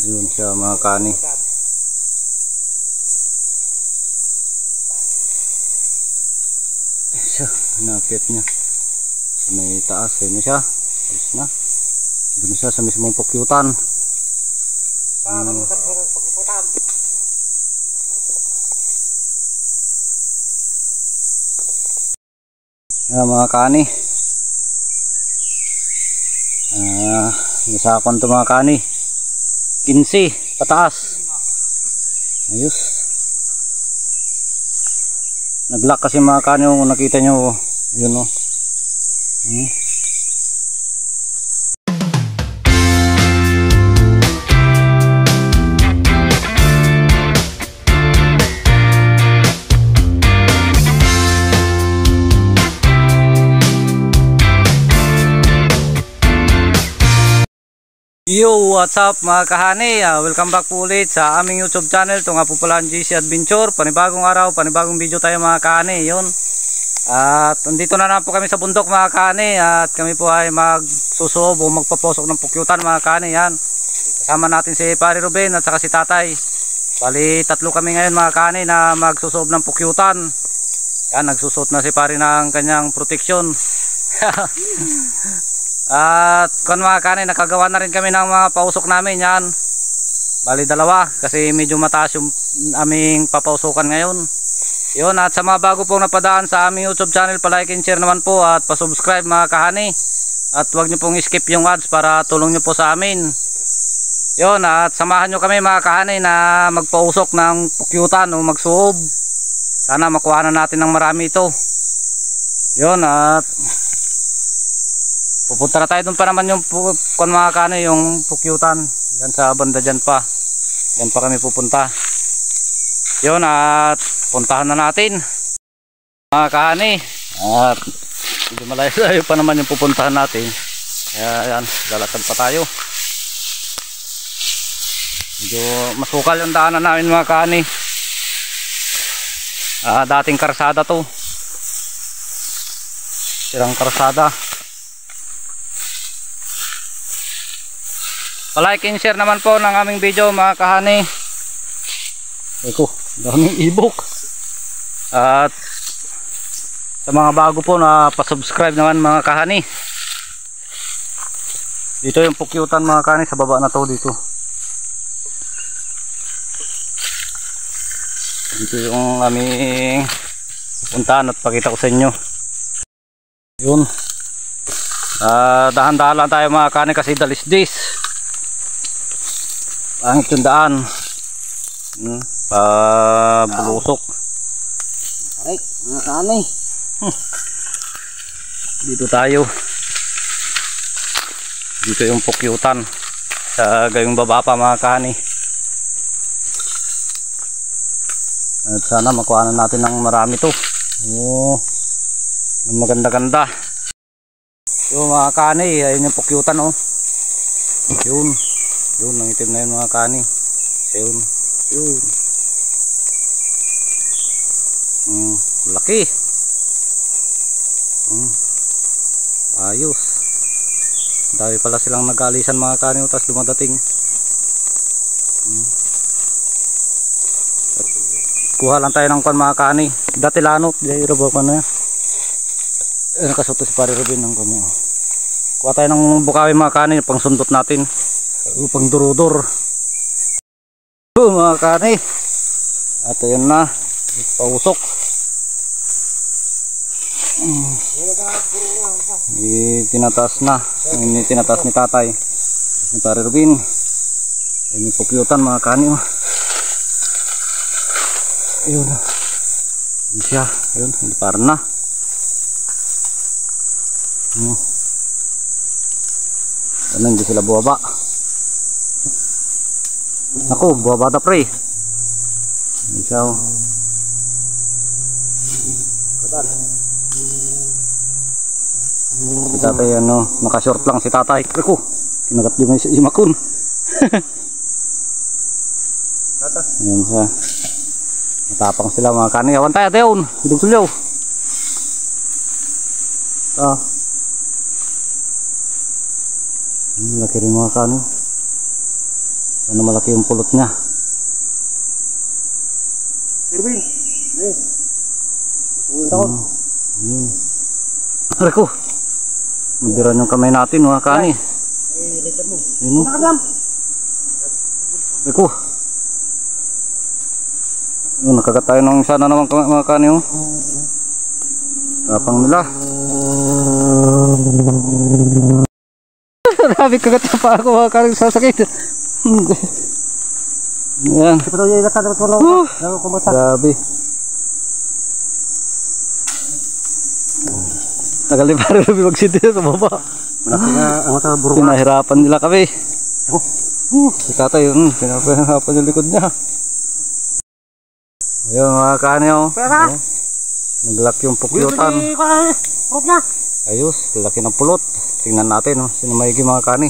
Ayun siya mga kani. Siya, nakit niya. Sa may taas, ayun na siya. Ayos na. Doon na siya sa mismong pukyutan. Yan mga kani. Nasakon to mga kani. 15 pataas. Ayos. Naglock kasi mga kani kung nakita nyo. Yun o. Yo, what's up mga kahani? Welcome back po ulit sa aming YouTube channel. Ito nga po pala ang GC Adventure. Panibagong araw, panibagong video tayo mga kahani. Yun. At nandito na po kami sa bundok mga kahani. At kami po ay magsusob o magpaposok ng pukyutan mga kahani. Yan. Kasama natin si Pare Ruben at saka si Tatay. Bali, tatlo kami ngayon mga kahani na magsusob ng pukyutan. Yan, nagsusot na si Pare ng kanyang protection. At kung mga kanay, nakagawa na rin kami ng mga pausok namin. Yan, bali dalawa kasi medyo mataas yung aming papausukan ngayon. Yun, at sa mga bago pong napadaan sa aming YouTube channel, palike and share naman po at pasubscribe mga kahani. At huwag nyo pong skip yung ads para tulong nyo po sa amin. Yun, at samahan nyo kami mga kahani na magpausok ng pukyutan o magsuob. Sana makuha na natin ng marami ito. Yun, at pupunta na tayo doon pa naman yung kung mga kano yung pukyutan dyan sa banda dyan pa kami pupunta. Yun, at puntahan na natin mga kahani. At medyo malayo pa naman yung pupuntahan natin, kaya yan, lalakad pa tayo. Medyo masukal yung daanan namin mga kahani. Dating karsada to, sirang karsada. Palike and share naman po ng aming video mga kahani. Eko, daming ibok. At sa mga bago po na pa-subscribe naman mga kahani. Dito yung pukyutan mga kahani, sa baba na to dito. Dito yung aming puntahan at pakita ko sa inyo. Yun. Dahan-dahan lang tayo mga kahani kasi dalisdis. Pangit yung daan. Pabulusok. Aray, mga kanay. Dito tayo. Dito yung pukyutan sa gayong baba pa mga kanay. At sana makuha na natin ng marami to. Maganda-ganda. Yung mga kanay, ayun yung pukyutan oh. Yun, nangitim na yun mga kani. Yun. Laki. Ayos. Dami pala silang nag-alisan mga kani, tapos lumadating. Kuha lang tayo ng kwan mga kani. Dati lanot, diba pa na. Nakasuto si Pare Ruben ng kanya. Kuha tayo ng bukawi mga kani, pang sundot natin. Upang durudor mga kanay. At ayun na, pausok. Tinataas na. Ini tinataas ni Tatay, ni Pare Ruben. Ini pukyutan mga kanay. Ayun na, ayun siya. Ayun, hindi para na. Ano, hindi sila buwaba. Ako, buwa bata pre. Isaw. Si Tatay ano, naka-short lang si Tatay. Ako, kinagat din may imakun. Ayan siya. Matapang sila mga kani. Awan tayo, Teon. Hidog sulyaw. Laki rin mga kani. Ano malaki yung pulot niya. Irwin. Eh. Masulit ako. Arko. Mabiran yung kamay natin mga kani. Eh, later mo. Yun. Nakagam. Arko. Yun, nakagat tayo ng isa na naman mga kani. Oh. Tapang nila. Grabe, kagat pa ako mga kani, sasakit. Yan. Ito daw yung ilata dapat ko lang kumata. Grabe. Tagal ni pare Ruby magsinti sa baba. Malaki nga ang mata burong. Pinahirapan nila kami. Si tatay yun, pinahirapan yung likod niya. Ayun mga kani oh. Naglak yung pukyutan. Ayos, laki ng pulot. Tingnan natin oh, sino maigi mga kani.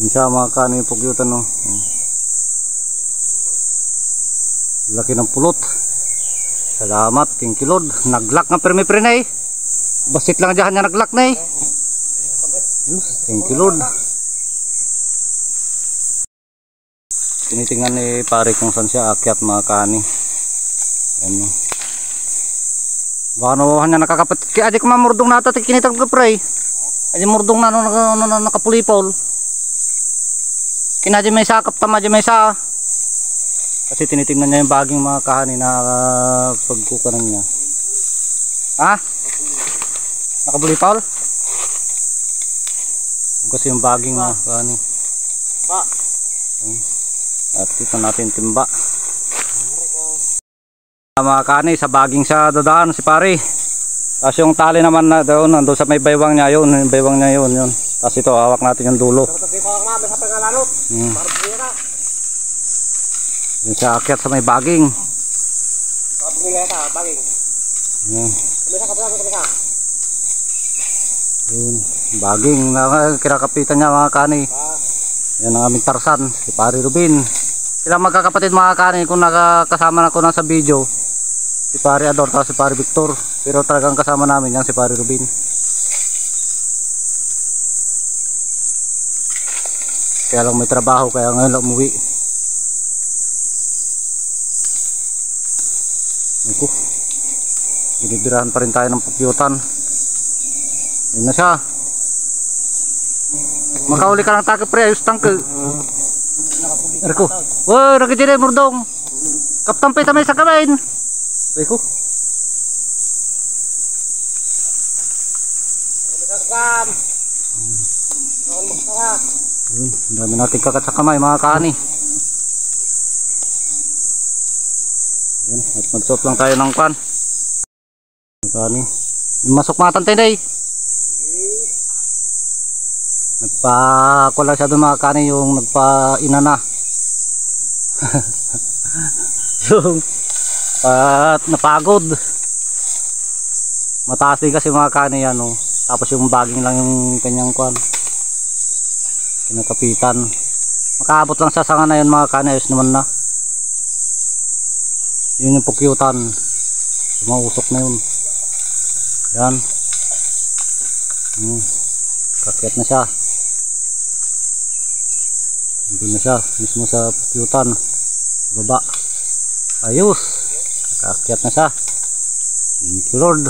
Yun siya mga kani yung pukyutan oh. Laki ng pulot. Salamat, thank you Lord. Naglak nga permi-prenay. Basit lang dyan niya naglak na eh. Thank you Lord. Tinitingnan ni pare kung saan siya akyat mga kani. Ano. Baka nawahan niya nakakapat. Kaya di ko mamurdong na ito. Kinitag ko pre. Adi murdong na nakapulipol. Kinadya may sakap tama dyan may sa. Kasi tinitingnan niya yung baging mga kahani na pagkukanan niya. Ha? Nakapulipol? Kasi yung baging mga kahani. At ito natin timba. Mga kahani sa baging sa dadaan si pare. Tapos yung tali naman na doon, nandun sa may baywang niya yun. Yung baywang niya yun. Tapos ito hawak natin yung dulo. Yung siya akyat sa may baging. Yan. Yun. Baging na kinakapitan niya mga kani. Yan ang aming Tarsan, si pare Rubin. Sila magkakapatid mga kani kung nakakasama na ko na sa video. Si pare Ador at si pare Victor. Pero talagang kasama namin yan si pare Rubin. Kaya lang may trabaho kaya ngayon lang umuwi. Ako, binibirahan pa rin tayo ng pukyutan. Yun na siya. Makauli ka ng takip pre, ayos tangke. Erko, wow, nakitira yung murdong. Kaptampay tamay sa kabain. Erko. Yun, dami natin kakat sa kamay mga kani. Yan, at magsuot lang tayo ng kwan. Kani. Masok mga tantay day. Nagpa-kulang siya doon mga kani yung nagpa-ina na. Yung napagod. Mataas din kasi mga kani yan oh. Tapos yung baging lang yung kanyang kwan. Kinakapitan. Makaabot lang sa sanga na yun mga kani, ayos naman na. Yun yung pukyutan. Sumausok na yun. Yan. Kakyat na siya. Doon na siya. Mismo sa pukyutan. Baba. Ayos. Kakyat na siya. Thank you Lord.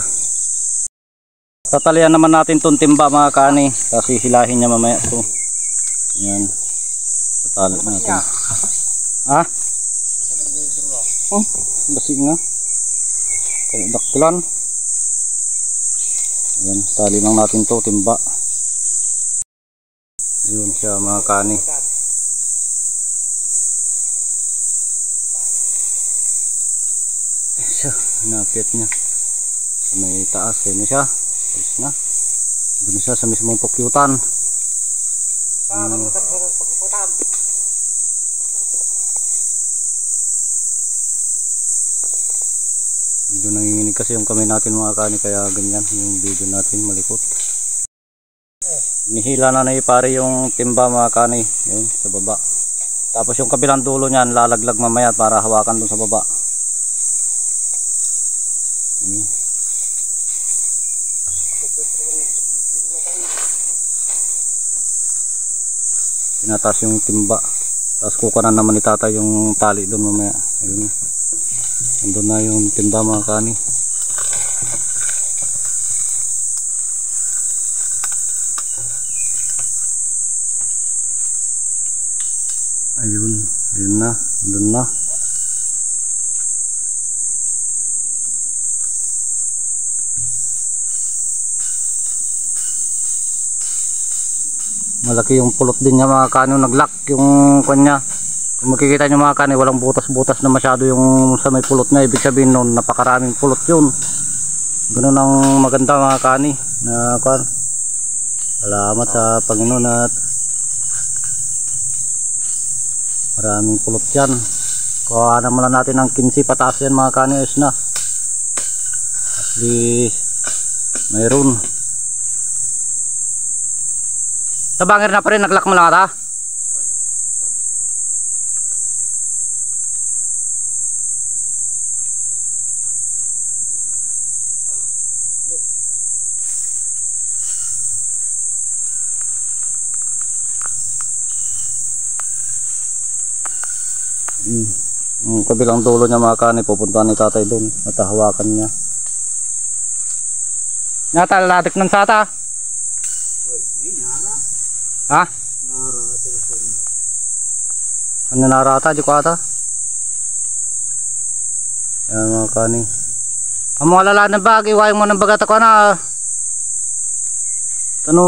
Tatalian naman natin itong timba mga kani. Tapos hihilahin niya mamaya ito. Yan. Tatali natin. Ha? Oh, basi nga. Kaya daktilan. Ayan, tali lang natin to, timba. Ayun siya mga kani. Siya, nakit niya. Sa may taas, ayun na siya. Ayos na. Doon na siya sa mismong pukyutan. Medyo nanginginig kasi yung kamay natin mga kani, kaya ganyan yung video natin malikot. Nihila na pare yung timba mga kani, yun sa baba. Tapos yung kabilang dulo niyan lalaglag mamaya para hawakan dun sa baba. tinataas yung timba. Tapos kukunan naman ni tatay yung tali doon mamaya. Ayun. Nandun na yung timba mga kani. Ayun. Ayun na. Nandun na. Malaki yung pulot din niya mga kani, naglock yung kanya. Kung makikita nyo mga kani, walang butas-butas na masyado yung sa may pulot niya. Ibig sabihin nun, napakaraming pulot yun. Ganun ang maganda mga kani na kan. Salamat sa Panginoon at maraming pulot yan. Kuha naman natin ng 15 pataas yan mga kani, ayos na. At least mayroon. Sa bangir na pa rin, naglock mo lang ata. Yung kabilang dulo niya mga kani, pupuntahan ni tatay doon at hawakan niya. Nataladik ng sata. Ha? Ano narata di ko ata? Yan mga kani. Ang mga lala ng bag, iwain mo ng bagat ako na. Tano,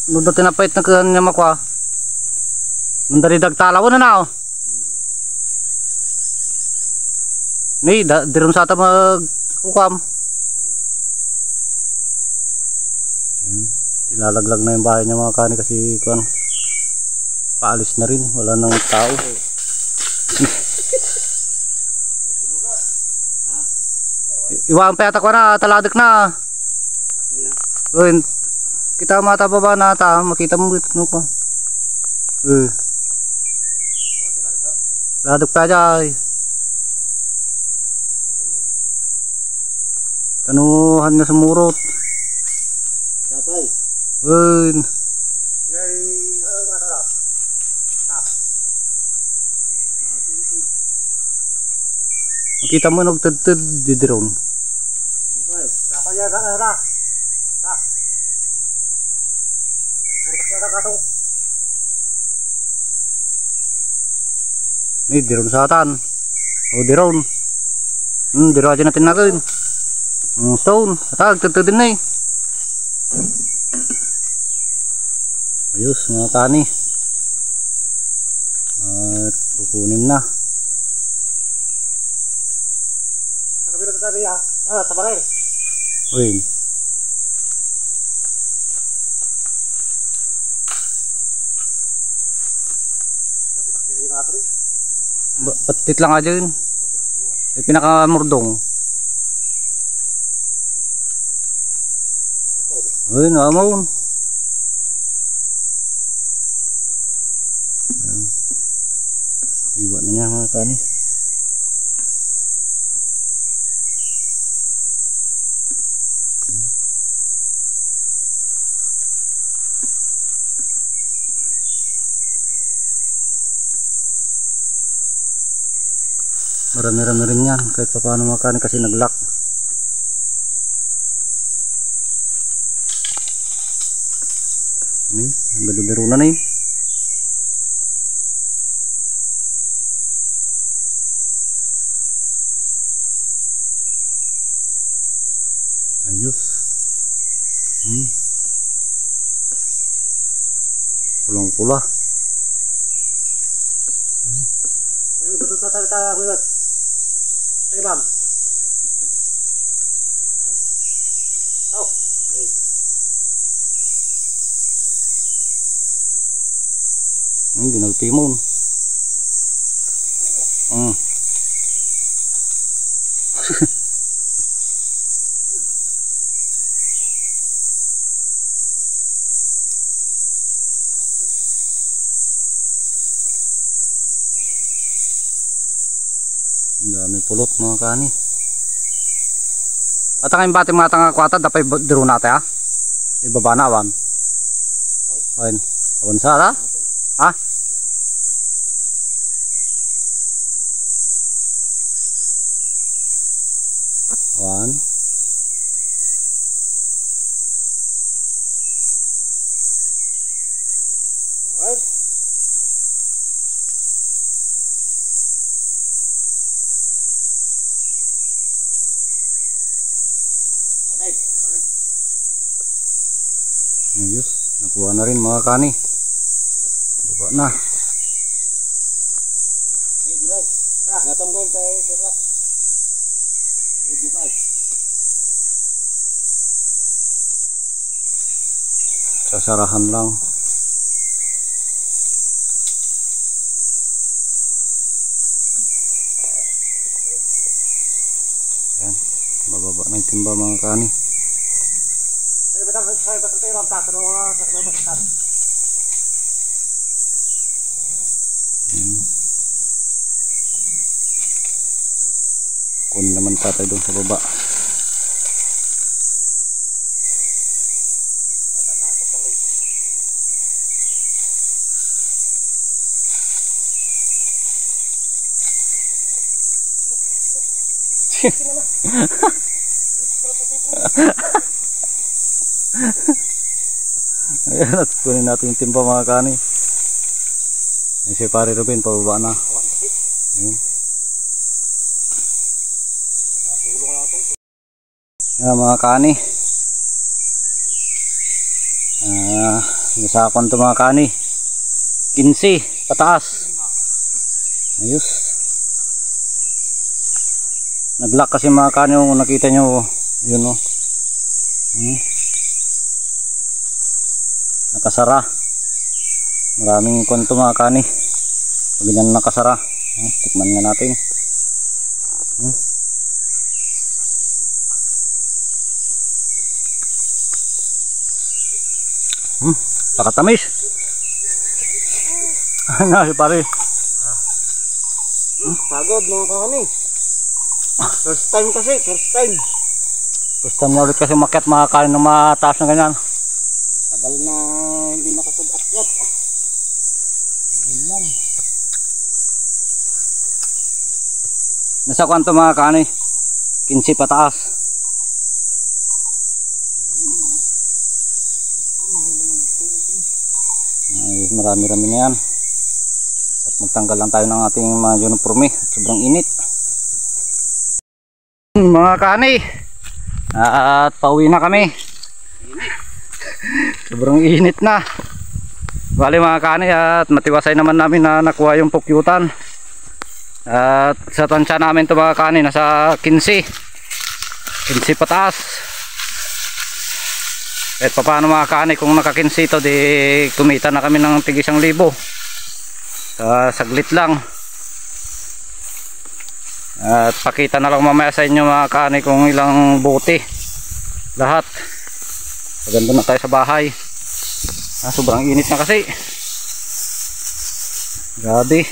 nudo tinapait na kanya makwa. Nandari dagtalaw na na oh. Ni, diron sa ata magkukam. Ayun. Ilalaglag na yung bahay niya mga kani kasi kuan, paalis na rin, wala nang tao. Iwaan pa yata ko na, taladik na. Uy, kita mata baba na ata, makita mo no pa. Ladik pa dyan. Tanuhan na sa murot. Tatay. Uy. Makita mo nagtudtud di drone. Ni drone sa atan. O drone. Drone aja natin natin. Stone. Atag tudtud din na eh. Ayos mga kani. At kukunin na. Sa kabila tatay ha. Sa baril. Uy. Patit lang aja yun. Ay pinakamurdong. Uy, naman. Iwan na niya mga kani. Marami-rami rin yan kahit pa paano mga kani kasi nag-lock. Ini, ang biro na eh. Ayos. Pulang-pula. Ayun, betul tatay tayo. Sige ma'am. Oh. Ginagtimon. Ang dami pulot mga kani. At ang bating mga tanga kwata dapat diro natin ha. Ibaba na awan. Ayun. Awan sa ha. Ha? One. Ayos, nakuha na rin mga kani. Baba na. Hey, guray. Ngatong gol tayo, diba? Sasarahan lang. Ayan, bababa na yung timba mga kani. Hey, batang tayo, ma'am. Tatano nga sa kanabas. Ayan. Kunin naman tatay doon sa baba. Ayan, at kunin natin yung timba mga kani. Ayan si pare Ruben, pababa na. Ayan. Ayan mga kani. Nasakon to mga kani. 15 pataas. Ayos. Naglock kasi mga kani kung nakita nyo. Yun o. Nakasara. Maraming konto mga kani. Pag ganyan nakasara. Tikman nga natin. Pakatamis. Ano si pare? Pagod mga kani. First time kasi, first time. First time na ulit kasi umakyat mga kani na mataas na ganyan. Tagal na hindi nakasag-akyat. Ayun lang. Nasa kwanto mga kani? 15 pataas. Ay, marami-rami na yan. At magtanggal lang tayo ng ating mga uniforme. Sobrang init. Mga kani, at pauwi na kami. Sobrang init na. Bali mga kani, at matiwasay naman namin na nakuha yung pukyutan. At sa tansya namin ito mga kani, nasa 15 pataas. Kahit pa paano mga kani, kung naka-15 ito, di kumita na kami ng tig 1,000. Saglit lang. At pakita na lang mamaya sa inyo mga kani kung ilang buti lahat. Maganda na tayo sa bahay. Sobrang init na kasi. Grabe.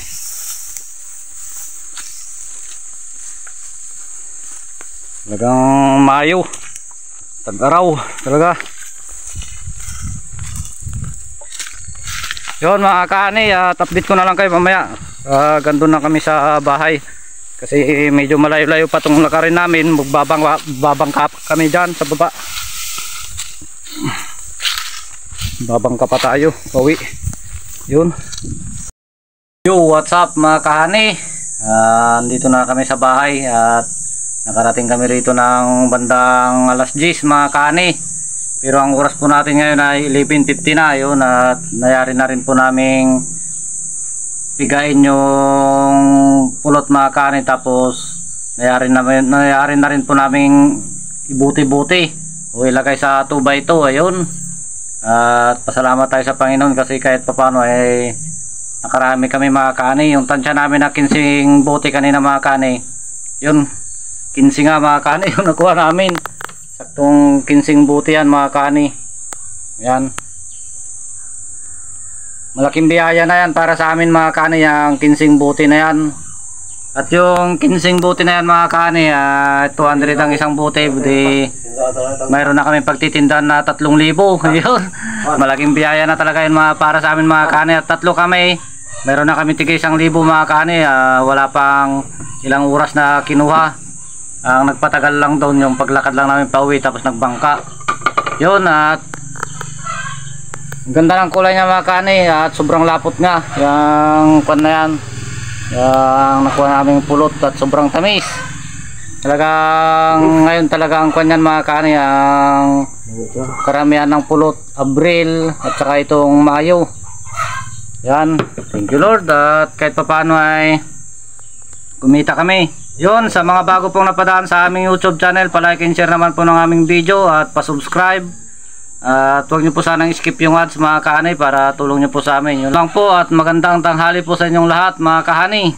Talagang Mayo, tag-araw talaga. Yun mga kani, update ko na lang kayo mamaya. Gandun na kami sa bahay. Kasi medyo malayo-layo pa itong lakarin namin. Babangka kami dyan sa baba. Babangka pa tayo. Pauwi. Yun. Yo, what's up mga kahani? Andito na kami sa bahay. At nakarating kami rito ng bandang alas 10 mga kahani. Pero ang oras po natin ngayon ay 11:50 na. Yun, at nayari na rin po naming pigain yung pulot mga kanin, tapos nayari na rin po naming ibuti-buti o ilagay sa 2x2. Ayun, at pasalamat tayo sa Panginoon kasi kahit papano ay nakarami kami mga kani. Yung tansya namin na 15 buti kanina mga kani, yun 15 nga mga kani yung nakuha namin. Saktong 15 buti yan mga kani. Yan, malaking biyaya na yan para sa amin mga kani, yung 15 buti na yan. At yung 15 buti na yan mga kani, 200 ang isang buti. Buti mayroon na kami pagtitindahan na 3,000. Yun. Malaking biyaya na talaga yun para sa amin mga kani. At 3 kami, mayroon na kami tigay 1,000 mga kani. Wala pang ilang oras na kinuha. Ang nagpatagal lang doon yung paglakad lang namin pauwi tapos nagbangka. Yun, at ang ganda ng kulay niya mga kani. At sobrang lapot nga yung pan na yan, yung nakuha namin pulot, at sobrang tamis. Talagang ngayon talaga ang kanyan mga kani, ang karamihan ng pulot Abril at saka itong Mayo. Yan, thank you Lord, at kahit papaano ay kumita kami. Yun, sa mga bago pong napadaan sa aming YouTube channel, palike and share naman po ng aming video at pasubscribe. At huwag nyo po sanang skip yung ads mga kahani para tulong nyo po sa amin. Yun lang po, at magandang tanghali po sa inyong lahat mga kahani.